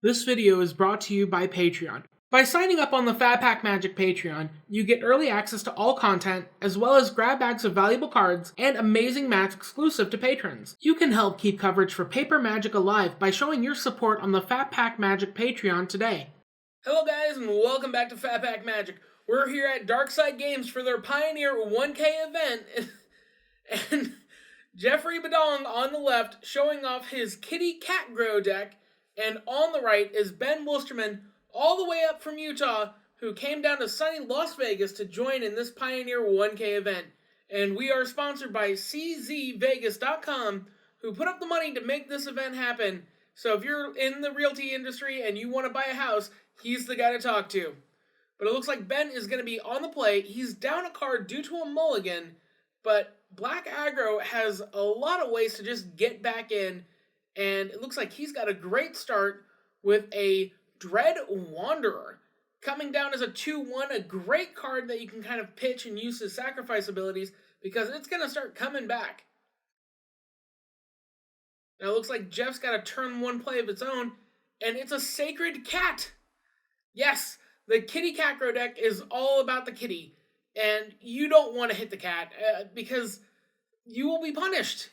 This video is brought to you by Patreon. By signing up on the Fat Pack Magic Patreon, you get early access to all content, as well as grab bags of valuable cards and amazing mats exclusive to patrons. You can help keep coverage for Paper Magic alive by showing your support on the Fat Pack Magic Patreon today. Hello guys, and welcome back to Fat Pack Magic. We're here at Darkside Games for their Pioneer 1K event, and Jeffery Badong on the left showing off his Kitty Catgro deck, and on the right is Ben Wilsterman, all the way up from Utah, who came down to sunny Las Vegas to join in this Pioneer 1K event. And we are sponsored by CZVegas.com, who put up the money to make this event happen. So if you're in the realty industry and you want to buy a house, he's the guy to talk to. But it looks like Ben is going to be on the play. He's down a card due to a mulligan, but Black Aggro has a lot of ways to just get back in, and it looks like he's got a great start with a Dread Wanderer. Coming down as a 2-1, a great card that you can kind of pitch and use his sacrifice abilities, because it's going to start coming back. Now it looks like Jeff's got a turn 1 play of its own, and it's a Sacred Cat. Yes, the Kitty Catgro deck is all about the kitty, and you don't want to hit the cat, because you will be punished.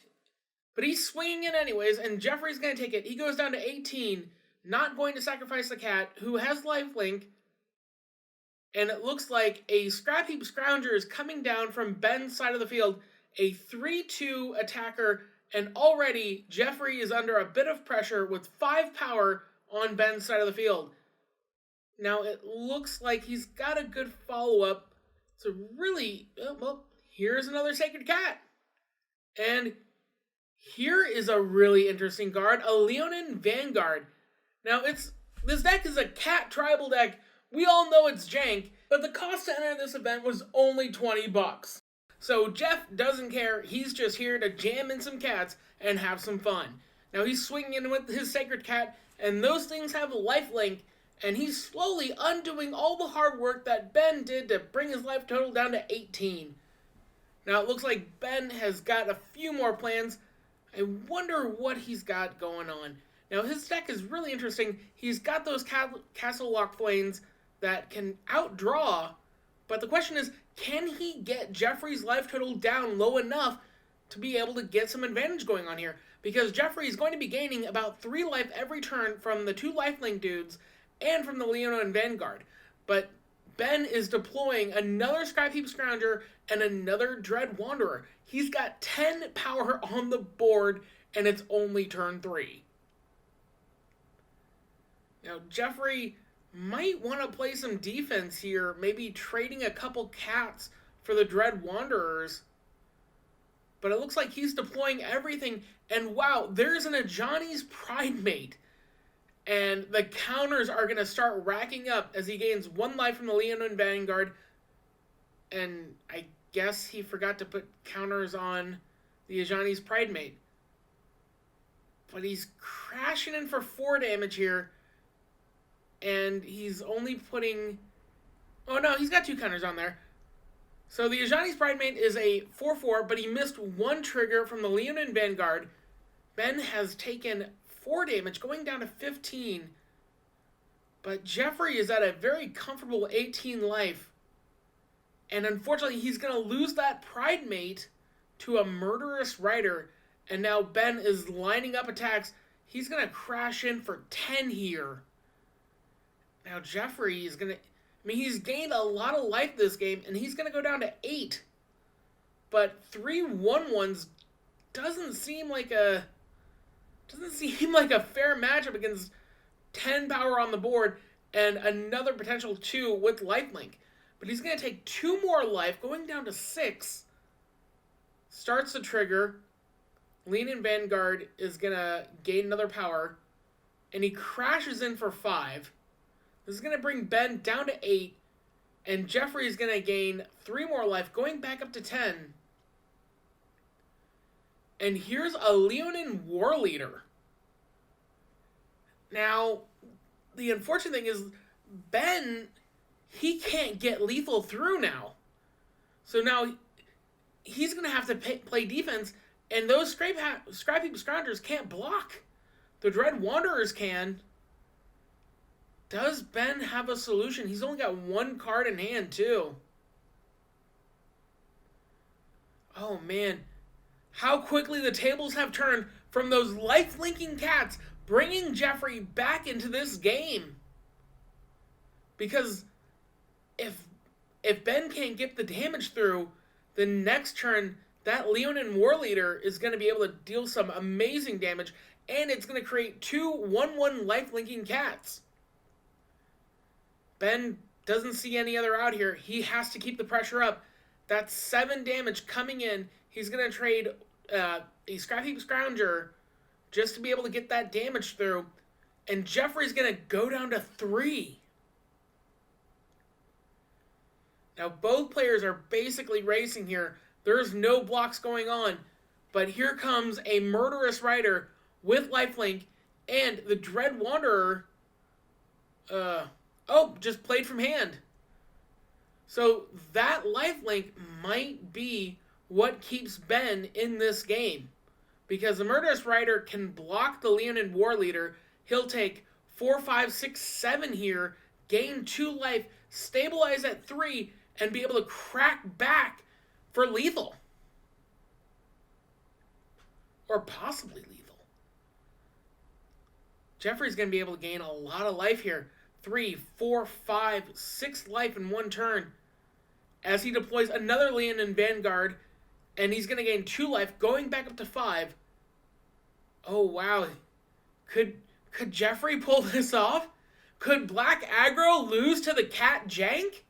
But he's swinging it anyways, and Jeffrey's going to take it. He goes down to 18, not going to sacrifice the cat, who has lifelink. And it looks like a Scrap Heap Scrounger is coming down from Ben's side of the field, a 3-2 attacker, and already Jeffrey is under a bit of pressure with 5 power on Ben's side of the field. Now it looks like he's got a good follow-up. It's a really, well, here's another Sacred Cat. And here is a really interesting card, a Leonin Vanguard. Now, this deck is a cat tribal deck. We all know it's jank, but the cost to enter this event was only $20. So Jeff doesn't care. He's just here to jam in some cats and have some fun. Now, he's swinging in with his Sacred Cat, and those things have a lifelink, and he's slowly undoing all the hard work that Ben did to bring his life total down to 18. Now, it looks like Ben has got a few more plans. I wonder what he's got going on. Now, his deck is really interesting. He's got those Castle Lock Flames that can outdraw, but the question is, can he get Jeffrey's life total down low enough to be able to get some advantage going on here? Because Jeffrey is going to be gaining about 3 life every turn from the 2 lifelink dudes and from the Leonin Vanguard. But Ben is deploying another Scrap Heap Scrounger and another Dread Wanderer. He's got 10 power on the board, and it's only turn 3. Now, Jeffrey might want to play some defense here, maybe trading a couple cats for the Dread Wanderers. But it looks like he's deploying everything, and wow, there's an Ajani's Pridemate. And the counters are going to start racking up as he gains 1 life from the Leonin Vanguard. And I guess he forgot to put counters on the Ajani's Pridemate. But he's crashing in for 4 damage here. And he's only putting... Oh no, he's got 2 counters on there. So the Ajani's Pridemate is a 4-4, but he missed 1 trigger from the Leonin Vanguard. Ben has taken 4 damage, going down to 15. But Jeffrey is at a very comfortable 18 life. And unfortunately, he's going to lose that Pridemate to a Murderous Rider. And now Ben is lining up attacks. He's going to crash in for 10 here. Now Jeffrey is going to... I mean, he's gained a lot of life this game, and he's going to go down to 8. But 3 1-1s doesn't seem like a fair matchup against 10 power on the board and another potential 2 with lifelink. But he's going to take 2 more life, going down to 6. Starts the trigger. Leonin Vanguard is going to gain another power. And he crashes in for 5. This is going to bring Ben down to 8. And Jeffrey is going to gain 3 more life, going back up to 10. And here's a Leonin Warleader. Now, the unfortunate thing is, Ben, he can't get lethal through now. So now, he's going to have to play defense, and those Scrap Heap Scroungers can't block. The Dread Wanderers can. Does Ben have a solution? He's only got one card in hand, too. Oh, man. How quickly the tables have turned from those life-linking cats, bringing Jeffery back into this game. Because if Ben can't get the damage through, the next turn, that Leonin War Leader is going to be able to deal some amazing damage, and it's going to create 2 1/1 life-linking cats. Ben doesn't see any other out here. He has to keep the pressure up. That's 7 damage coming in. He's going to trade a Scrapheap Scrounger just to be able to get that damage through. And Jeffrey's going to go down to 3. Now, both players are basically racing here. There's no blocks going on. But here comes a Murderous Rider with lifelink, and the Dread Wanderer, just played from hand. So that lifelink might be what keeps Ben in this game. Because the Murderous Rider can block the Leonin War Leader. He'll take 4, 5, 6, 7 here, gain 2 life, stabilize at 3, and be able to crack back for lethal. Or possibly lethal. Jeffrey's going to be able to gain a lot of life here. 3, 4, 5, 6 life in one turn. As he deploys another Leonin Vanguard, and he's going to gain 2 life, going back up to 5. Oh, wow. Could Jeffery pull this off? Could Black Aggro lose to the Cat Jank?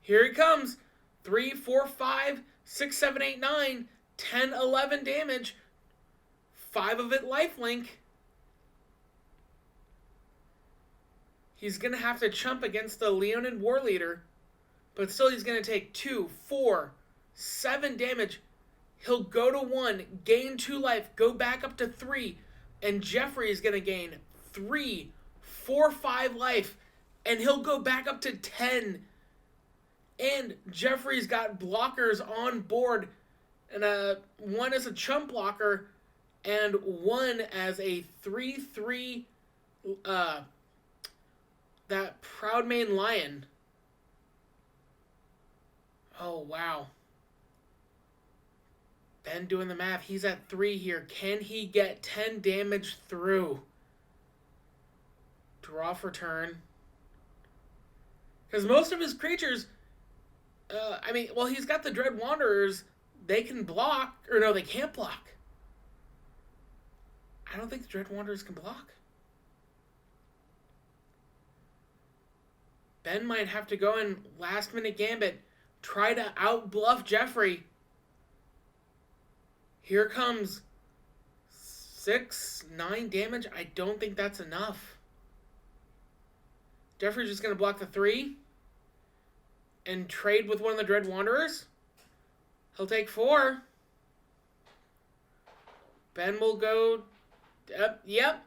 Here he comes. 3, 4, 5, 6, 7, 8, 9, 10, 11 damage. 5 of it lifelink. He's going to have to chump against the Leonin War Leader. But still, he's going to take 2, 4, 7 damage. He'll go to 1, gain 2 life, go back up to 3. And Jeffrey is going to gain 3, 4, 5 life. And he'll go back up to 10. And Jeffrey's got blockers on board. And one as a chump blocker. And one as a 3/3... that Proudmane Lion. Oh, wow. Ben doing the math. He's at 3 here. Can he get 10 damage through? Draw for turn. Because most of his creatures... he's got the Dread Wanderers. They can block. Or no, they can't block. I don't think the Dread Wanderers can block. Ben might have to go in last minute gambit. Try to out-bluff Jeffrey. Here comes 6, 9 damage. I don't think that's enough. Jeffrey's just going to block the 3. And trade with one of the Dread Wanderers. He'll take 4. Ben will go... Yep.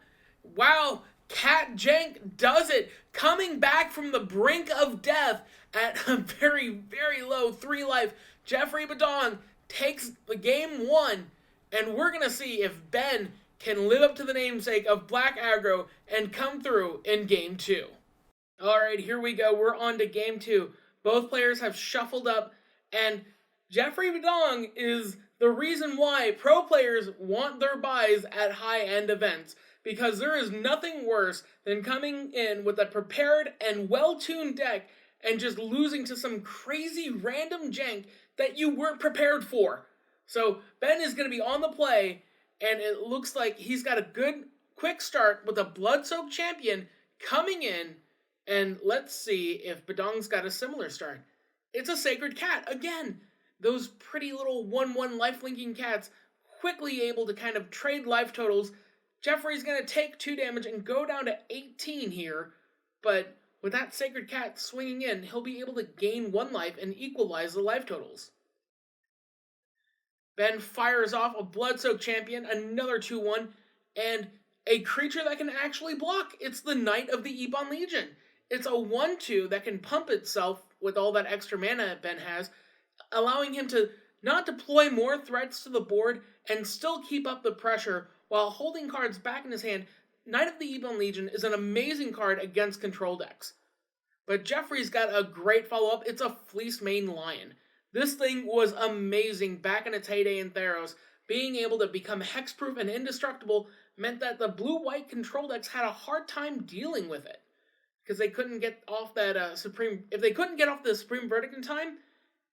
Wow. Cat Jank does it. Coming back from the brink of death at a very, very low 3 life. Jeffery Badong takes the game 1. And we're going to see if Ben can live up to the namesake of Black Aggro and come through in game 2. Alright, here we go. We're on to game 2. Both players have shuffled up. And Jeffery Badong is the reason why pro players want their buys at high-end events. Because there is nothing worse than coming in with a prepared and well-tuned deck and just losing to some crazy random jank that you weren't prepared for. So Ben is going to be on the play, and it looks like he's got a good quick start with a Blood-Soaked Champion coming in, and let's see if Badong's got a similar start. It's a Sacred Cat. Again, those pretty little 1/1 life-linking cats quickly able to kind of trade life totals. Jeffrey's going to take 2 damage and go down to 18 here, but with that Sacred Cat swinging in, he'll be able to gain 1 life and equalize the life totals. Ben fires off a Blood-Soaked Champion, another 2/1, and a creature that can actually block. It's the Knight of the Ebon Legion. It's a 1/2 that can pump itself with all that extra mana Ben has, allowing him to not deploy more threats to the board and still keep up the pressure while holding cards back in his hand, Knight of the Ebon Legion is an amazing card against control decks. But Jeffrey's got a great follow-up. It's a Fleece Mane Lion. This thing was amazing back in its heyday in Theros. Being able to become hexproof and indestructible meant that the blue-white control decks had a hard time dealing with it. Because they couldn't get off that Supreme... If they couldn't get off the Supreme Verdict in time,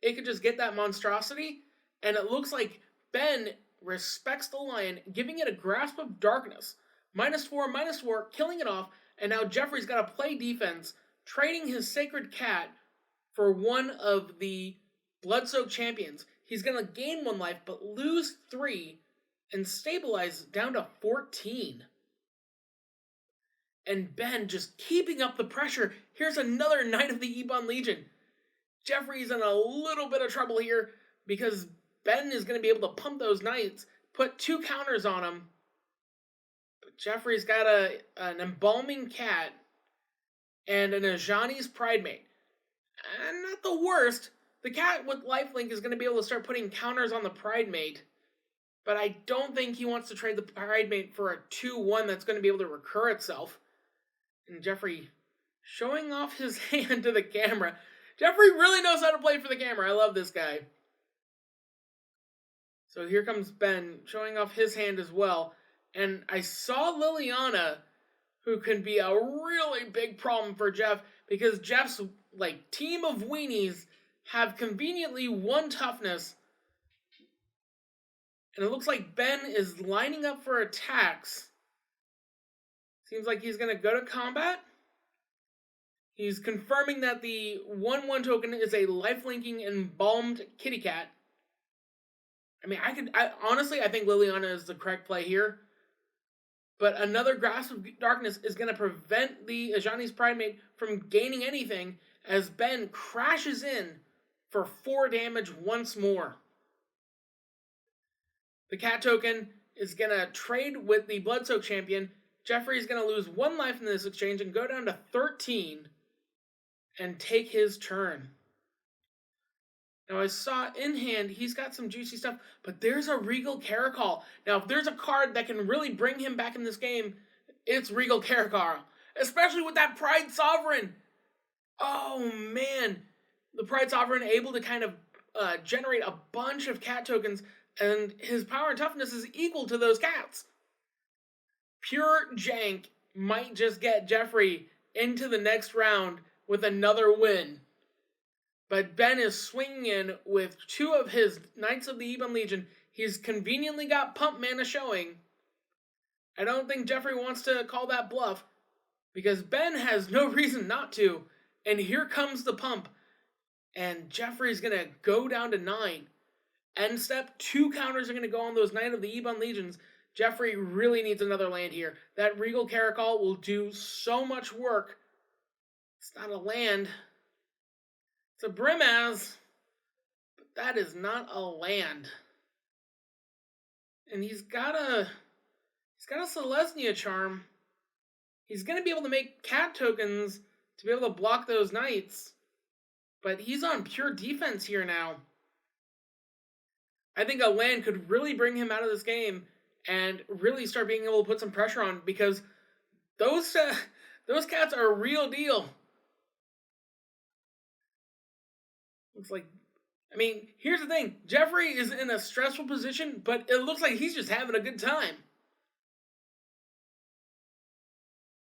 it could just get that monstrosity. And it looks like Ben respects the Lion, giving it a Grasp of Darkness. -4/-4, killing it off. And now Jeffrey's got to play defense, trading his Sacred Cat for one of the Blood-Soaked Champions. He's going to gain 1 life, but lose 3, and stabilize down to 14. And Ben just keeping up the pressure. Here's another Knight of the Ebon Legion. Jeffrey's in a little bit of trouble here, because Ben is going to be able to pump those Knights, put 2 counters on him. But Jeffrey's got an Embalming Cat and an Ajani's Pridemate. And not the worst. The cat with lifelink is going to be able to start putting counters on the Pridemate, but I don't think he wants to trade the Pridemate for a 2/1 that's going to be able to recur itself. And Jeffrey showing off his hand to the camera. Jeffrey really knows how to play for the camera. I love this guy. So here comes Ben showing off his hand as well. And I saw Liliana, who can be a really big problem for Jeff, because Jeff's team of weenies have conveniently 1 toughness. And it looks like Ben is lining up for attacks. Seems like he's going to go to combat. He's confirming that the 1/1 token is a lifelinking embalmed kitty cat. I mean, honestly, I think Liliana is the correct play here. But another Grasp of Darkness is going to prevent the Ajani's Pridemate from gaining anything, as Ben crashes in for 4 damage once more. The cat token is going to trade with the Blood-Soaked Champion. Jeffrey's going to lose 1 life in this exchange and go down to 13 and take his turn. Now, I saw in hand, he's got some juicy stuff, but there's a Regal Caracol. Now, if there's a card that can really bring him back in this game, it's Regal Caracol. Especially with that Pride Sovereign. Oh, man. The Pride Sovereign able to kind of generate a bunch of cat tokens, and his power and toughness is equal to those cats. Pure jank might just get Jeffrey into the next round with another win. But Ben is swinging in with 2 of his Knights of the Ebon Legion. He's conveniently got pump mana showing. I don't think Jeffrey wants to call that bluff, because Ben has no reason not to. And here comes the pump. And Jeffrey's going to go down to 9. End step, 2 counters are going to go on those Knight of the Ebon Legions. Jeffrey really needs another land here. That Regal Caracol will do so much work. It's not a land. It's a Brimaz, but that is not a land. And he's got a Selesnya charm. He's going to be able to make cat tokens to be able to block those knights, but he's on pure defense here now. I think a land could really bring him out of this game and really start being able to put some pressure on, because those cats are a real deal. Looks like, I mean, here's the thing. Jeffrey is in a stressful position, but it looks like he's just having a good time.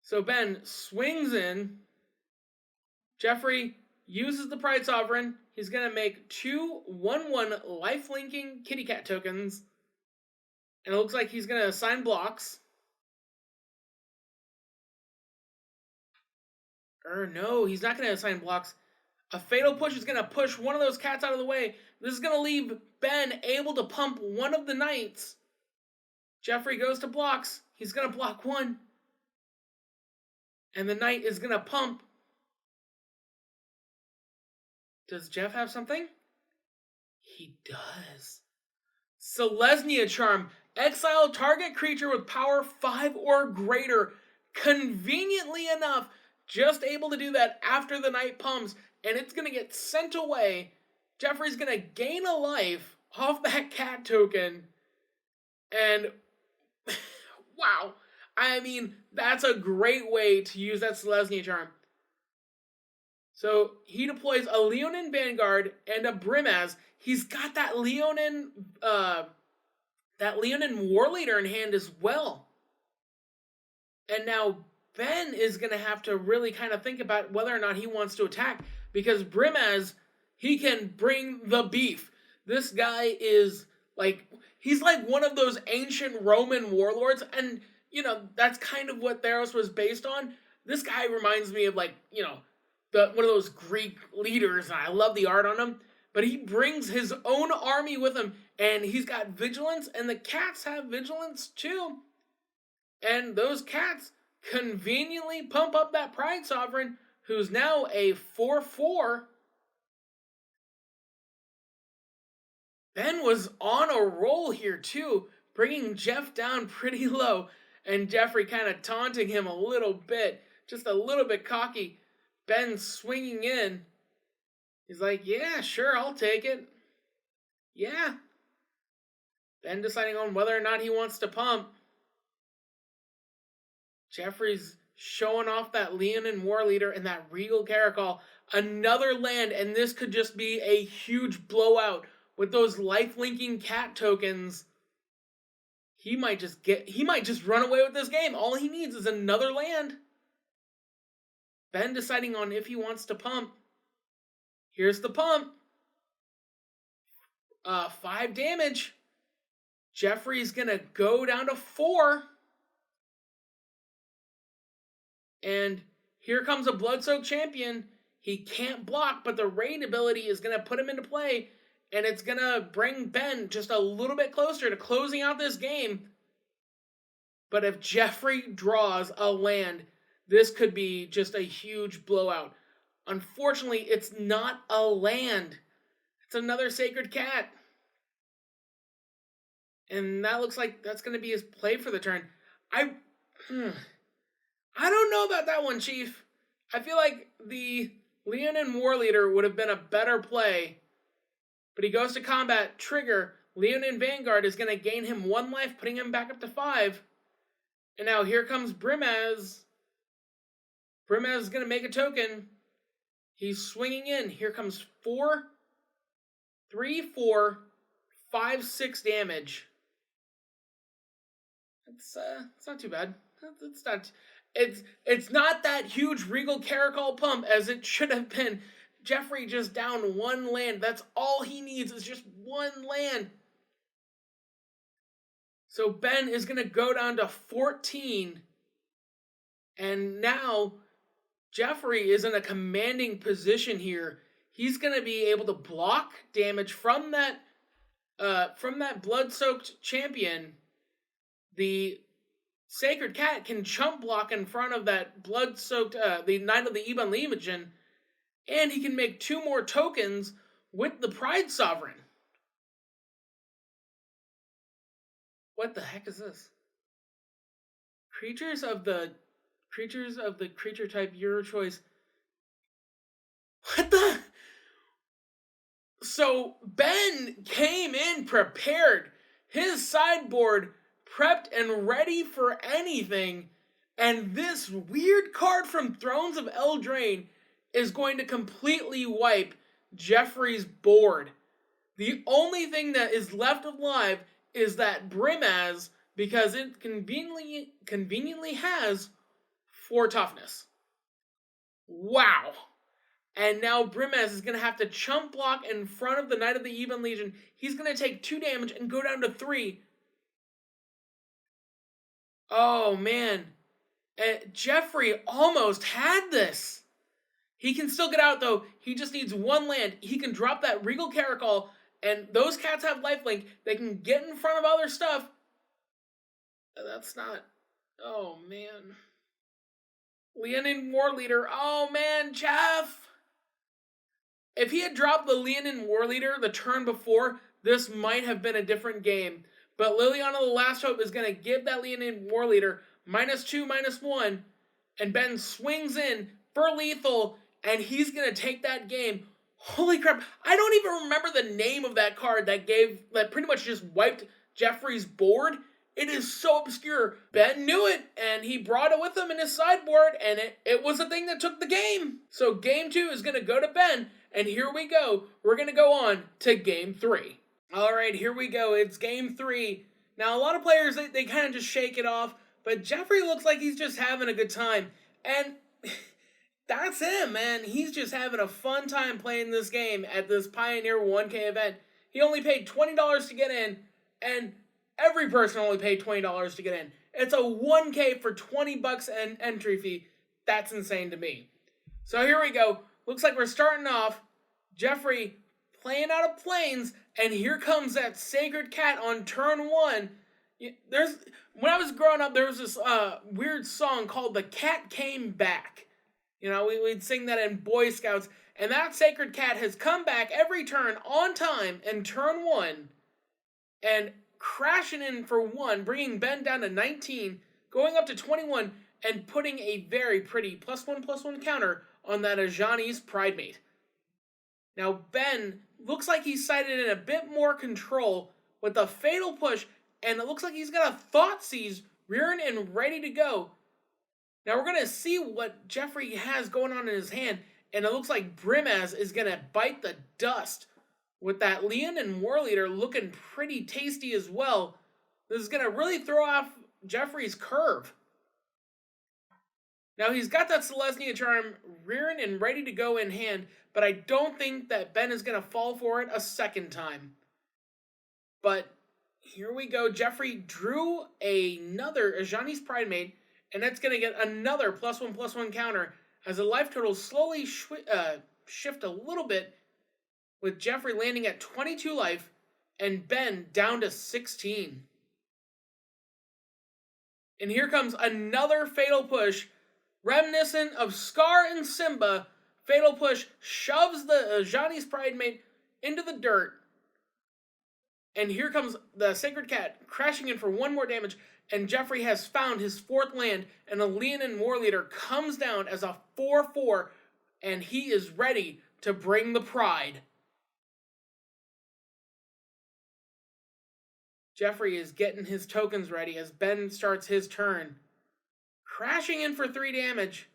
So Ben swings in. Jeffrey uses the Pride Sovereign. He's going to make 2 1/1 life-linking kitty cat tokens. And it looks like he's going to assign blocks. Or no, he's not going to assign blocks. A Fatal Push is going to push one of those cats out of the way. This is going to leave Ben able to pump one of the knights. Jeffrey goes to blocks. He's going to block 1. And the knight is going to pump. Does Jeff have something? He does. Selesnya Charm. Exile target creature with power 5 or greater. Conveniently enough, just able to do that after the knight pumps. And it's going to get sent away. Jeffrey's going to gain a life off that cat token. And, wow. I mean, that's a great way to use that Selesnya charm. So he deploys a Leonin Vanguard and a Brimaz. He's got that Leonin War Leader in hand as well. And now Ben is going to have to really kind of think about whether or not he wants to attack, because Brimaz, he can bring the beef. This guy is like, he's like one of those ancient Roman warlords, and, you know, that's kind of what Theros was based on. This guy reminds me of, like, you know, one of those Greek leaders, and I love the art on him, but he brings his own army with him, and he's got vigilance, and the cats have vigilance too. And those cats conveniently pump up that Pride Sovereign, who's now a 4/4. Ben was on a roll here too, bringing Jeff down pretty low, and Jeffrey kind of taunting him a little bit, just a little bit cocky. Ben swinging in. He's like, yeah, sure, I'll take it. Yeah. Ben deciding on whether or not he wants to pump. Jeffrey's showing off that Leonin War Leader and that Regal Caracol. Another land, and this could just be a huge blowout with those life-linking cat tokens. He might just run away with this game. All he needs is another land. Ben deciding on if he wants to pump. Here's the pump. 5 damage. Jeffrey's gonna go down to 4. And here comes a Blood-Soaked Champion. He can't block, but the raid ability is gonna put him into play, and it's gonna bring Ben just a little bit closer to closing out this game. But if Jeffrey draws a land, this could be just a huge blowout. Unfortunately, it's not a land. It's another Sacred Cat. And that looks like that's going to be his play for the turn. I don't know about that one, Chief. I feel like the Leonin War Leader would have been a better play. But he goes to combat, trigger. Leonin Vanguard is going to gain him 1 life, putting him back up to 5. And now here comes Brimaz. Brimaz is going to make a token. He's swinging in. Here comes 4, 3, 4, 5, 6 damage. It's not too bad. It's not that huge Regal Caracol pump as it should have been. Jeffrey just down 1 land. That's all he needs is just 1 land. So Ben is going to go down to 14. And now Jeffrey is in a commanding position here. He's going to be able to block damage from that Blood-Soaked Champion. The Sacred Cat can chump block in front of that Blood-Soaked, the Knight of the Ebon Legion, and he can make 2 more tokens with the Pride Sovereign. What the heck is this? Creatures of the creature type your choice. What the? So Ben came in prepared. His sideboard prepped and ready for anything. And this weird card from Thrones of Eldraine is going to completely wipe Jeffrey's board. The only thing that is left alive is that Brimaz, because it conveniently has 4 toughness. Wow. And now Brimaz is going to have to chump block in front of the Knight of the Ebon Legion. He's going to take 2 damage and go down to 3. Oh, man. Jeffrey almost had this. He can still get out, though. He just needs 1 land. He can drop that Regal Caracol, and those cats have lifelink. They can get in front of other stuff. That's not... Oh, man. Leonin War Leader. Oh, man, Jeff. If he had dropped the Leonin War Leader the turn before, this might have been a different game. But Liliana the Last Hope is going to give that Leonin War Leader -2, -1, and Ben swings in for lethal, and he's going to take that game. Holy crap, I don't even remember the name of that card that pretty much just wiped Jeffrey's board. It is so obscure. Ben knew it, and he brought it with him in his sideboard, and it was the thing that took the game. So game 2 is going to go to Ben, and here we go. We're going to go on to game 3. All right, here we go. It's game 3. Now, a lot of players, they kind of just shake it off, but Jeffery looks like he's just having a good time. And that's him, man. He's just having a fun time playing this game at this Pioneer 1K event. He only paid $20 to get in, and every person only paid $20 to get in. It's a 1K for $20 an entry fee. That's insane to me. So here we go. Looks like we're starting off. Jeffery playing out of Plains, and here comes that Sacred Cat on turn 1. When I was growing up, there was this weird song called The Cat Came Back. You know, we'd sing that in Boy Scouts, and that Sacred Cat has come back every turn on time in turn 1, and crashing in for 1, bringing Ben down to 19, going up to 21, and putting a very pretty +1/+1 counter on that Ajani's Pridemate. Now, Ben looks like he's sighted in a bit more control with a Fatal Push, and it looks like he's got a Thoughtseize rearing and ready to go. Now, we're going to see what Jeffery has going on in his hand, and it looks like Brimaz is going to bite the dust with that Leon and War Leader looking pretty tasty as well. This is going to really throw off Jeffery's curve. Now, he's got that Selesnya charm rearing and ready to go in hand, but I don't think that Ben is going to fall for it a second time. But here we go. Jeffery drew another Ajani's Pridemate, and that's going to get another +1/+1 counter as the life total slowly shift a little bit, with Jeffery landing at 22 life and Ben down to 16. And here comes another Fatal Push, reminiscent of Scar and Simba. Fatal Push shoves the Ajani's Pridemate into the dirt. And here comes the Sacred Cat crashing in for 1 more damage, and Jeffery has found his 4th land, and a Leonin War Leader comes down as a 4/4, and he is ready to bring the pride. Jeffery is getting his tokens ready as Ben starts his turn. Crashing in for 3 damage.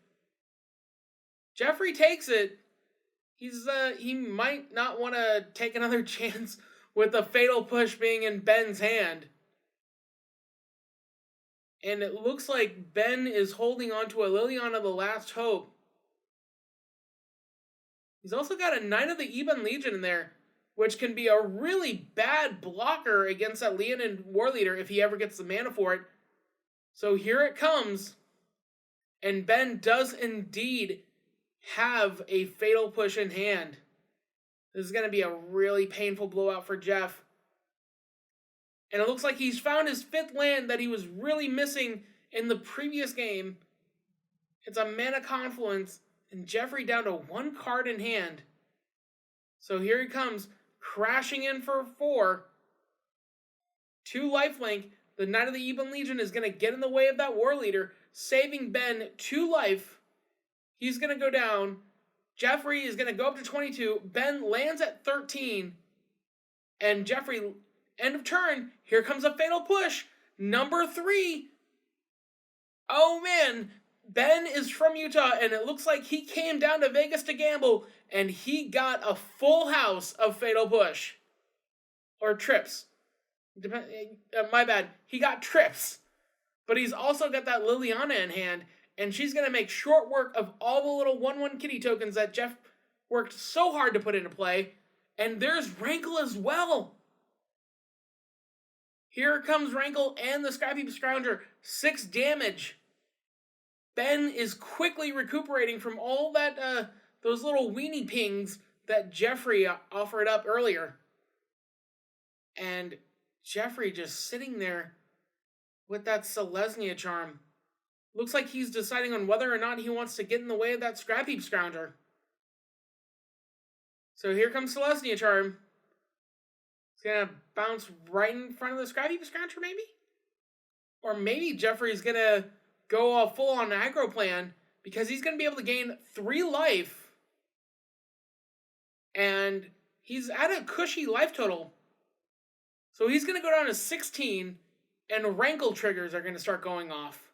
Jeffery takes it. He might not want to take another chance with the Fatal Push being in Ben's hand. And it looks like Ben is holding on to a Liliana the Last Hope. He's also got a Knight of the Ebon Legion in there, which can be a really bad blocker against that Leonin War Leader if he ever gets the mana for it. So here it comes. And Ben does indeed have a Fatal Push in hand. This is going to be a really painful blowout for Jeff. And it looks like he's found his 5th land that he was really missing in the previous game. It's a Mana Confluence, and Jeffery down to 1 card in hand. So here he comes, crashing in for 4. 2 lifelink. The Knight of the Ebon Legion is going to get in the way of that War Leader, saving Ben 2 life. He's going to go down. Jeffery is going to go up to 22. Ben lands at 13. And Jeffery, end of turn, here comes a Fatal Push. Number 3. Oh man, Ben is from Utah, and it looks like he came down to Vegas to gamble, and he got a full house of Fatal Push. Or trips. My bad. He got trips. But he's also got that Liliana in hand, and she's going to make short work of all the little 1/1 kitty tokens that Jeff worked so hard to put into play. And there's Rankle as well. Here comes Rankle and the Scrappy Scrounger. 6 damage. Ben is quickly recuperating from all that, those little weenie pings that Jeffery offered up earlier. And Jeffery just sitting there with that Selesnya charm. Looks like he's deciding on whether or not he wants to get in the way of that Scrappy Scrounger. So here comes Selesnya charm. It's going to bounce right in front of the Scrappy Scrounger, maybe? Or maybe Jeffery's going to go a full-on aggro plan because he's going to be able to gain 3 life. And he's at a cushy life total. So he's going to go down to 16. and rankle triggers are going to start going off.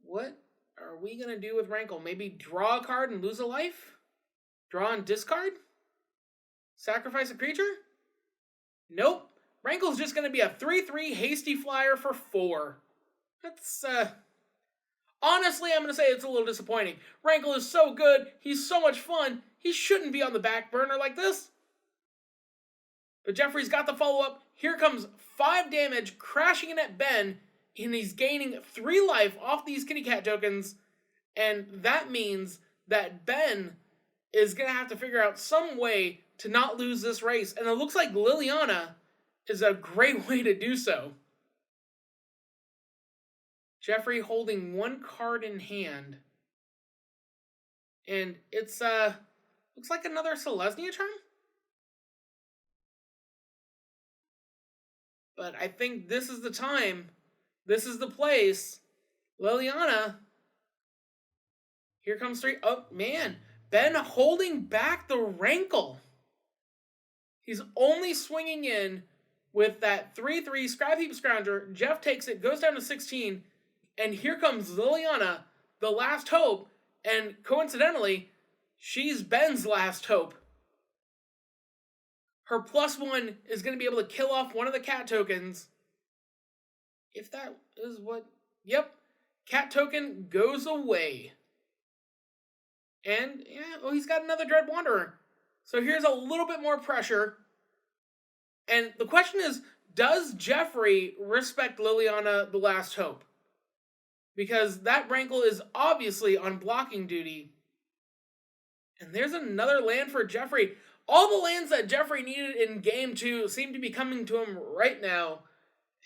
What are we going to do with rankle? Maybe draw a card and lose a life? Draw and discard? Sacrifice a creature? Nope. Rankle's just going to be a 3/3 hasty flyer for 4. That's, honestly, I'm going to say it's a little disappointing. Rankle is so good. He's so much fun. He shouldn't be on the back burner like this. But Jeffrey's got the follow-up. Here comes 5 damage, crashing in at Ben, and he's gaining 3 life off these kitty cat tokens. And that means that Ben is going to have to figure out some way to not lose this race. And it looks like Liliana is a great way to do so. Jeffrey holding 1 card in hand. And it's, looks like another Selesnya charm? But I think this is the time. This is the place. Liliana. Here comes 3. Oh, man. Ben holding back the rankle. He's only swinging in with that 3/3 Scrap Heap Scrounger. Jeff takes it, goes down to 16. And here comes Liliana, the last hope. And coincidentally, she's Ben's last hope. Her +1 is going to be able to kill off one of the cat tokens. If that is what... Yep. Cat token goes away. And, yeah, well, he's got another Dread Wanderer. So here's a little bit more pressure. And the question is, does Jeffrey respect Liliana, the last hope? Because that rankle is obviously on blocking duty. And there's another land for Jeffrey. All the lands that Jeffrey needed in Game 2 seem to be coming to him right now.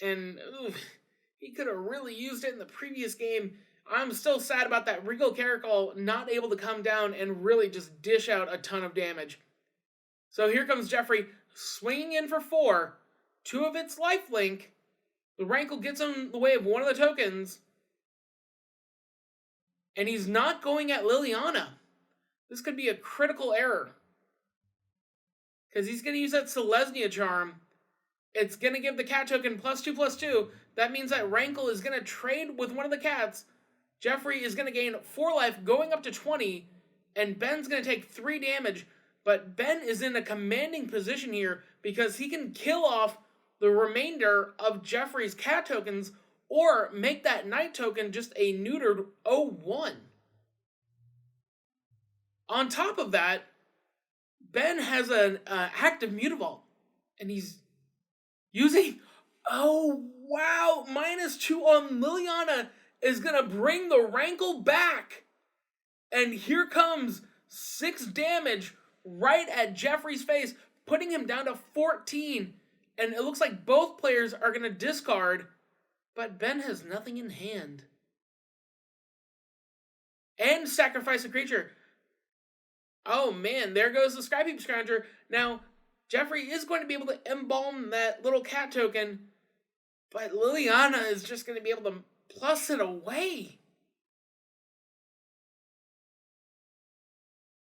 And he could have really used it in the previous game. I'm still sad about that Regal Caracal not able to come down and really just dish out a ton of damage. So here comes Jeffrey swinging in for 4. 2 of its lifelink. The rankle gets in the way of one of the tokens. And he's not going at Liliana. This could be a critical error. Because he's going to use that Selesnya charm. It's going to give the cat token +2/+2. That means that Rankle is going to trade with one of the cats. Jeffrey is going to gain 4 life, going up to 20. And Ben's going to take 3 damage. But Ben is in a commanding position here because he can kill off the remainder of Jeffrey's cat tokens or make that night token just a neutered 0/1. On top of that, Ben has an active Mutavault, and he's using... Oh, wow! -2 on Liliana is going to bring the Rankle back. And here comes 6 damage right at Jeffrey's face, putting him down to 14. And it looks like both players are going to discard, but Ben has nothing in hand. And sacrifice a creature. Oh man, there goes the Scrap Heap Scrounger. Now, Jeffrey is going to be able to embalm that little cat token, but Liliana is just going to be able to plus it away.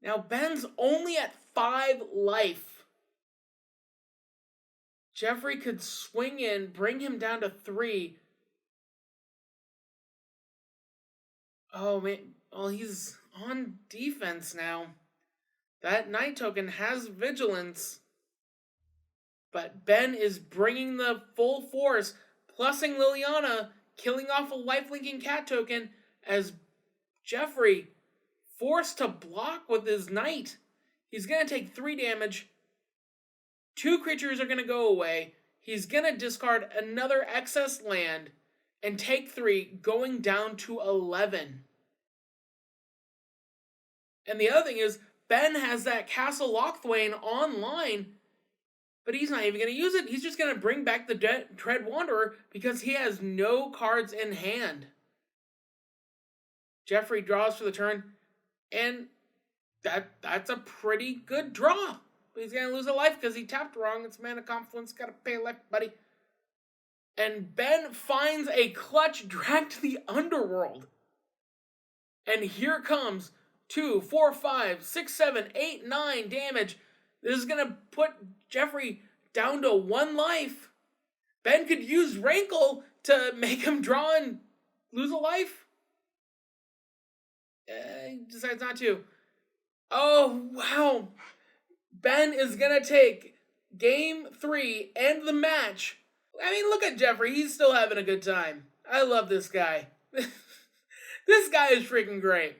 Now, Ben's only at 5 life. Jeffrey could swing in, bring him down to 3. Oh man, well, he's on defense now. That night token has vigilance. But Ben is bringing the full force, plussing Liliana, killing off a lifelinking cat token as Jeffrey forced to block with his knight. He's going to take 3 damage. 2 creatures are going to go away. He's going to discard another excess land and take 3, going down to 11. And the other thing is, Ben has that Castle Lochthwain online, but he's not even going to use it. He's just going to bring back the Dread Wanderer because he has no cards in hand. Jeffrey draws for the turn, and that's a pretty good draw. But he's going to lose a life because he tapped wrong. It's Mana Confluence. Got to pay a life, buddy. And Ben finds a clutch drag to the Underworld. And here comes 2, 4, 5, 6, 7, 8, 9 damage. This is going to put Jeffrey down to 1 life. Ben could use Rankle to make him draw and lose a life. He decides not to. Oh, wow. Ben is going to take game 3 and the match. I mean, look at Jeffrey. He's still having a good time. I love this guy. This guy is freaking great.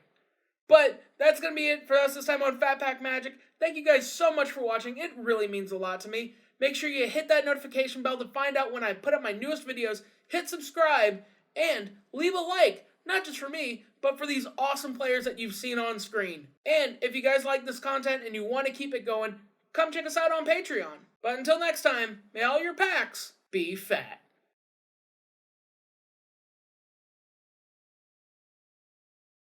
But that's going to be it for us this time on Fat Pack Magic. Thank you guys so much for watching. It really means a lot to me. Make sure you hit that notification bell to find out when I put up my newest videos. Hit subscribe and leave a like. Not just for me, but for these awesome players that you've seen on screen. And if you guys like this content and you want to keep it going, come check us out on Patreon. But until next time, may all your packs be fat.